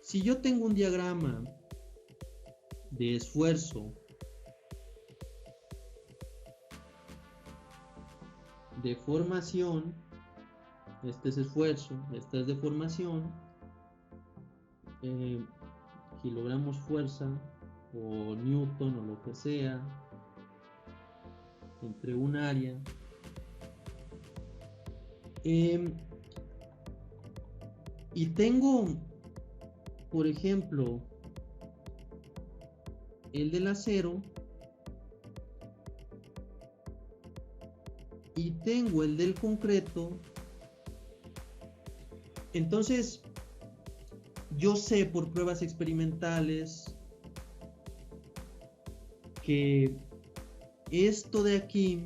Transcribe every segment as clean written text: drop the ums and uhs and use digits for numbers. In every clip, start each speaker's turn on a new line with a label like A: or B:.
A: Si yo tengo un diagrama de esfuerzo, deformación, este es esfuerzo, esta es deformación, kilogramos fuerza o newton o lo que sea, entre un área. Y tengo, por ejemplo, el del acero y tengo el del concreto. Entonces, yo sé por pruebas experimentales que esto de aquí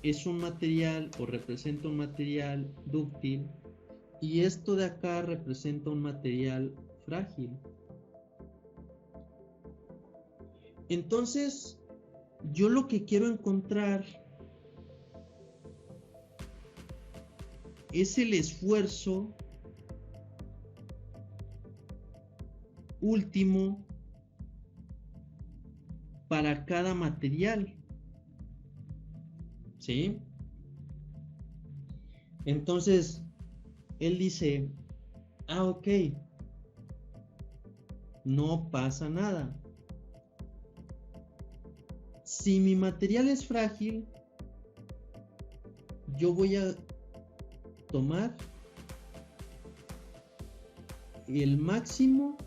A: es un material o representa un material dúctil y esto de acá representa un material frágil. Entonces, yo lo que quiero encontrar es el esfuerzo último para cada material. ¿Sí? Entonces, él dice, ok, no pasa nada. Si mi material es frágil, yo voy a tomar el máximo,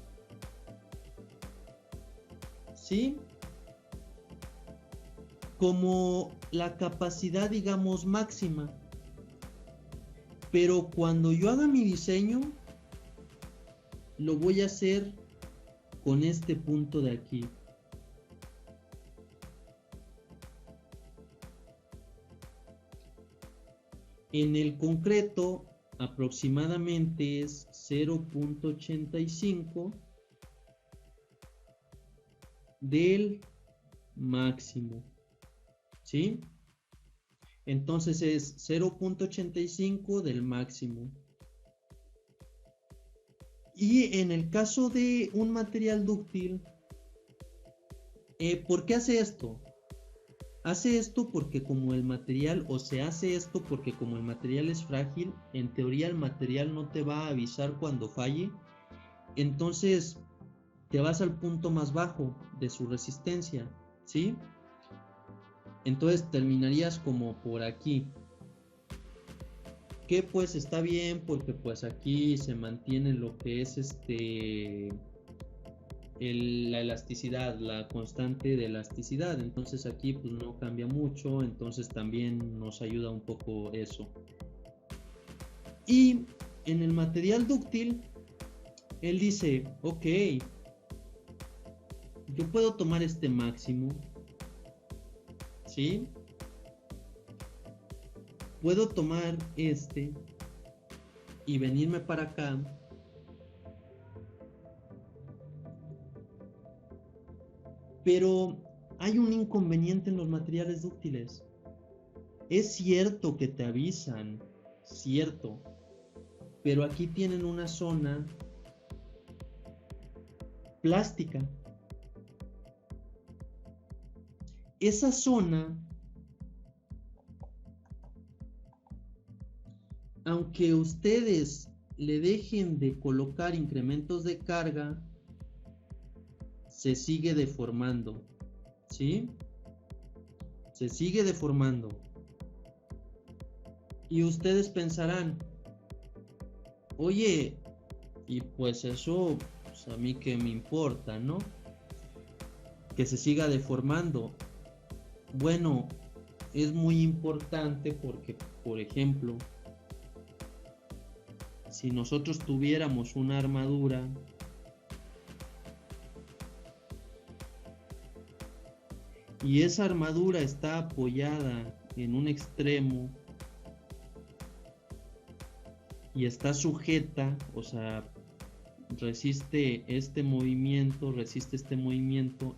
A: ¿sí? Como la capacidad, digamos, máxima. Pero cuando yo haga mi diseño, lo voy a hacer con este punto de aquí. En el concreto, aproximadamente es 0.85 del máximo, ¿sí? Entonces es 0.85 del máximo. Y en el caso de un material dúctil, ¿por qué hace esto? Hace esto porque como el material, o se hace esto porque como el material es frágil, en teoría el material no te va a avisar cuando falle, entonces te vas al punto más bajo de su resistencia, ¿sí? Entonces terminarías como por aquí, que pues está bien porque pues aquí se mantiene lo que es la elasticidad, la constante de elasticidad, entonces aquí pues no cambia mucho, entonces también nos ayuda un poco eso. Y en el material dúctil, él dice, ok, yo puedo tomar este máximo, ¿sí? Puedo tomar este y venirme para acá. Pero hay un inconveniente en los materiales dúctiles. Es cierto que te avisan, cierto, pero aquí tienen una zona plástica. Esa zona, aunque ustedes le dejen de colocar incrementos de carga, se sigue deformando, ¿sí? Se sigue deformando. Y ustedes pensarán, oye, y pues eso, pues a mí qué me importa, ¿no? Que se siga deformando. Bueno, es muy importante porque, por ejemplo, si nosotros tuviéramos una armadura y esa armadura está apoyada en un extremo y está sujeta, o sea, resiste este movimiento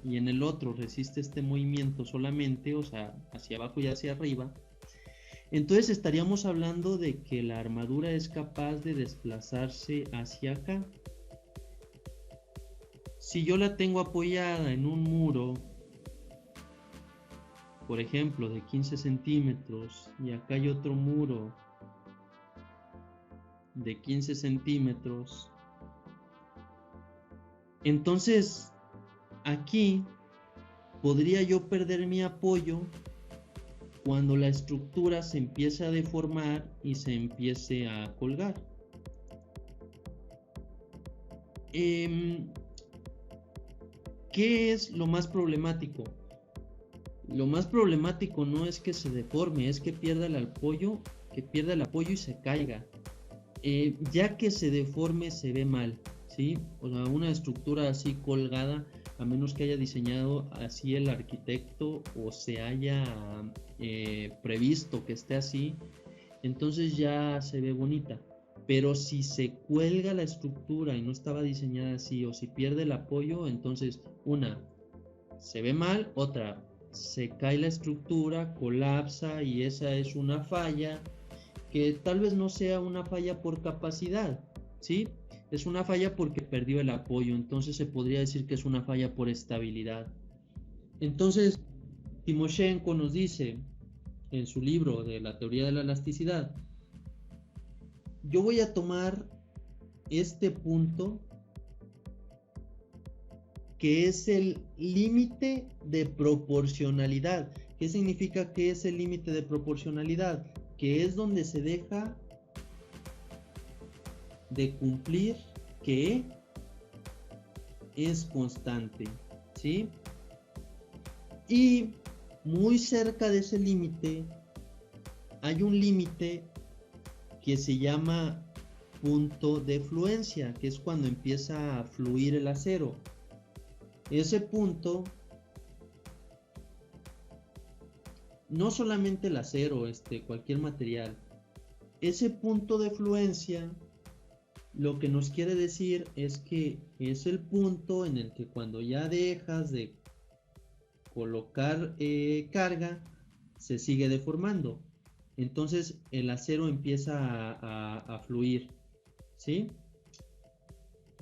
A: y en el otro resiste este movimiento solamente, o sea, hacia abajo y hacia arriba, Entonces estaríamos hablando de que la armadura es capaz de desplazarse hacia acá. Si yo la tengo apoyada en un muro, por ejemplo, de 15 centímetros, y acá hay otro muro de 15 centímetros, entonces aquí podría yo perder mi apoyo cuando la estructura se empiece a deformar y se empiece a colgar. ¿Qué es lo más problemático? Lo más problemático no es que se deforme, es que pierda el apoyo y se caiga. Ya que se deforme se ve mal, ¿sí? O sea, una estructura así colgada, a menos que haya diseñado así el arquitecto o se haya previsto que esté así, entonces ya se ve bonita. Pero si se cuelga la estructura y no estaba diseñada así, o si pierde el apoyo, entonces una, se ve mal, otra, se cae la estructura, colapsa y esa es una falla que tal vez no sea una falla por capacidad, ¿sí? Es una falla porque perdió el apoyo, entonces se podría decir que es una falla por estabilidad. Entonces, Timoshenko nos dice en su libro de la teoría de la elasticidad, yo voy a tomar este punto que es el límite de proporcionalidad. ¿Qué significa que es el límite de proporcionalidad? Que es donde se deja de cumplir que es constante, ¿sí? Y muy cerca de ese límite hay un límite que se llama punto de fluencia, que es cuando empieza a fluir el acero. Ese punto, no solamente el acero, cualquier material, ese punto de fluencia lo que nos quiere decir es que es el punto en el que cuando ya dejas de colocar carga, se sigue deformando. Entonces el acero empieza a fluir, ¿sí?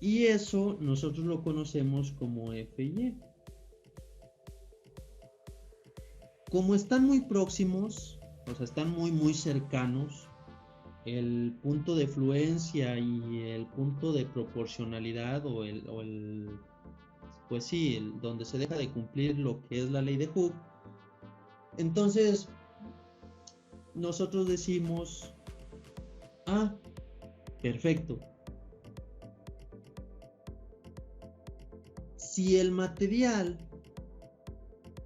A: Y eso nosotros lo conocemos como FY. Como están muy próximos, o sea, están muy cercanos, el punto de fluencia y el punto de proporcionalidad pues sí, donde se deja de cumplir lo que es la ley de Hooke. Entonces, nosotros decimos, ah, perfecto. Si el material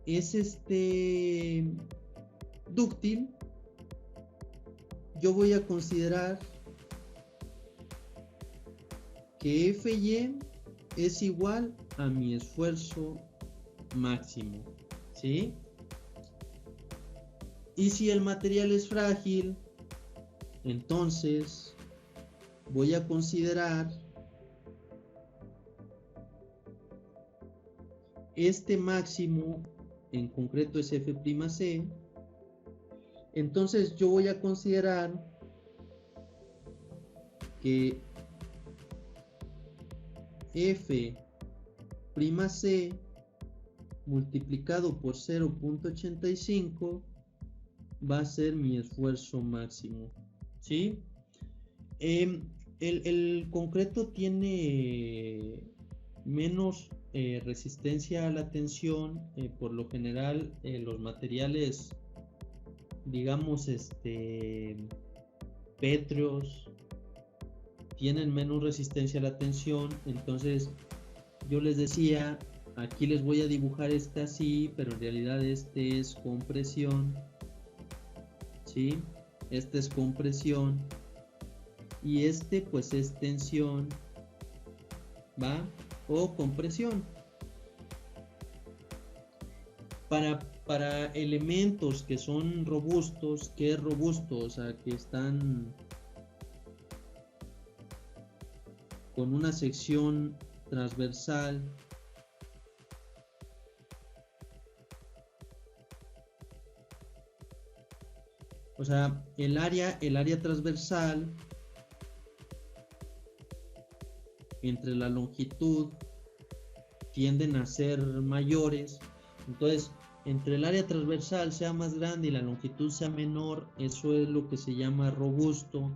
A: es dúctil, yo voy a considerar que Fy es igual a mi esfuerzo máximo, ¿sí? Y si el material es frágil, entonces voy a considerar este máximo, en concreto es F'C, entonces yo voy a considerar que F'C multiplicado por 0.85 va a ser mi esfuerzo máximo, ¿sí? El concreto tiene menos resistencia a la tensión, por lo general los materiales, digamos, pétreos, tienen menos resistencia a la tensión. Entonces yo les decía, aquí les voy a dibujar así, pero en realidad es compresión, ¿sí? Este es compresión y pues es tensión, ¿va? O compresión. Para elementos que son robustos, ¿qué es robusto? O sea, que están con una sección transversal O sea, el área transversal entre la longitud tienden a ser mayores. Entonces, entre el área transversal sea más grande y la longitud sea menor, eso es lo que se llama robusto.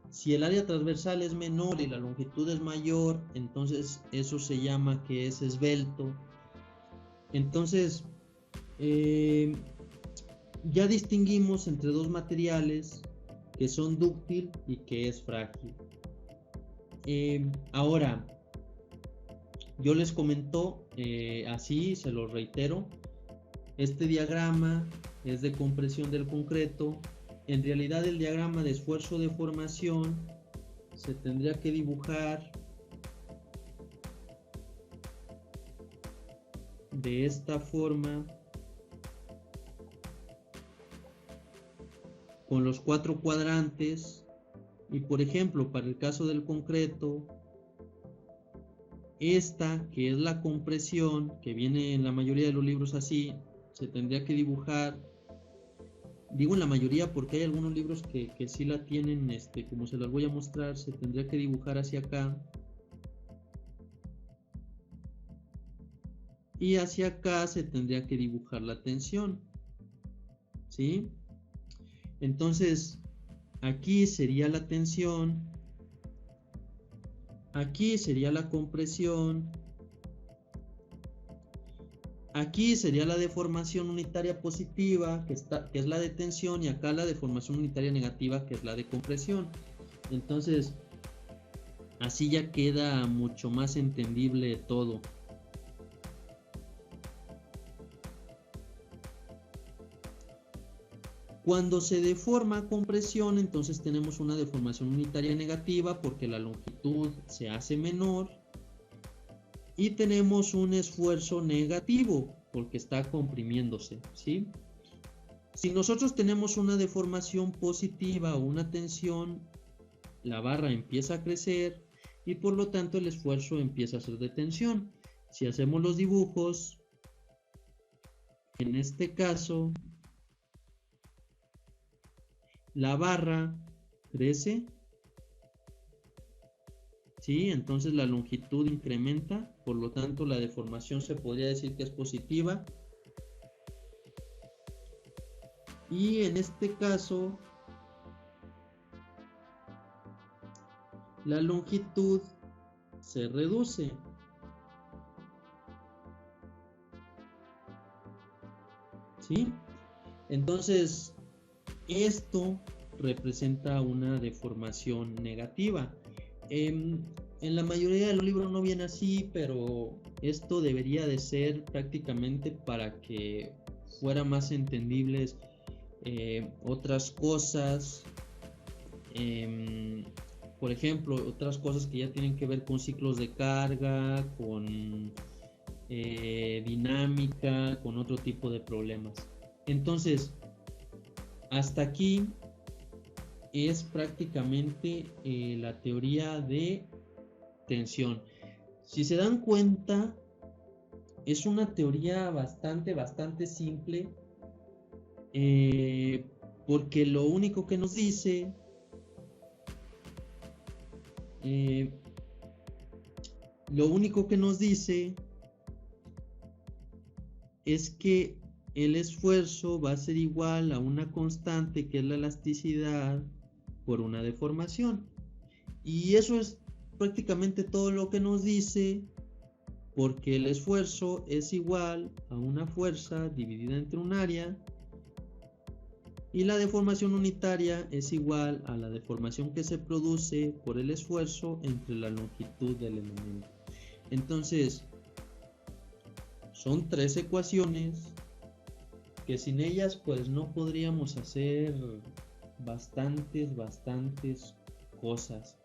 A: Si el área transversal es menor y la longitud es mayor, entonces eso se llama que es esbelto. Entonces, eh, ya distinguimos entre dos materiales que son dúctil y que es frágil. Ahora, yo les comento así, se lo reitero, este diagrama es de compresión del concreto. En realidad el diagrama de esfuerzo de formación se tendría que dibujar de esta forma, con los 4 cuadrantes. Y por ejemplo, para el caso del concreto, esta que es la compresión, que viene en la mayoría de los libros así, se tendría que dibujar, digo en la mayoría porque hay algunos libros que sí la tienen, como se las voy a mostrar, se tendría que dibujar hacia acá. Y hacia acá se tendría que dibujar la tensión, ¿sí? Entonces, aquí sería la tensión, aquí sería la compresión, aquí sería la deformación unitaria positiva, que es la de tensión, y acá la deformación unitaria negativa, que es la de compresión. Entonces, así ya queda mucho más entendible todo. Cuando se deforma con presión, entonces tenemos una deformación unitaria negativa porque la longitud se hace menor, y tenemos un esfuerzo negativo porque está comprimiéndose, ¿sí? Si nosotros tenemos una deformación positiva o una tensión, la barra empieza a crecer y por lo tanto el esfuerzo empieza a ser de tensión. Si hacemos los dibujos, en este caso, la barra crece, ¿sí? Entonces la longitud incrementa, por lo tanto la deformación se podría decir que es positiva. Y en este caso, la longitud se reduce. ¿Sí? Entonces, esto representa una deformación negativa. En la mayoría de los libros no viene así, pero esto debería de ser prácticamente para que fuera más entendibles otras cosas. Por ejemplo, otras cosas que ya tienen que ver con ciclos de carga, con dinámica, con otro tipo de problemas. Entonces, hasta aquí es prácticamente la teoría de tensión. Si se dan cuenta, es una teoría bastante simple, porque lo único que nos dice es que el esfuerzo va a ser igual a una constante que es la elasticidad por una deformación. Y eso es prácticamente todo lo que nos dice, porque el esfuerzo es igual a una fuerza dividida entre un área, y la deformación unitaria es igual a la deformación que se produce por el esfuerzo entre la longitud del elemento. Entonces, son 3 ecuaciones que sin ellas pues no podríamos hacer bastantes cosas.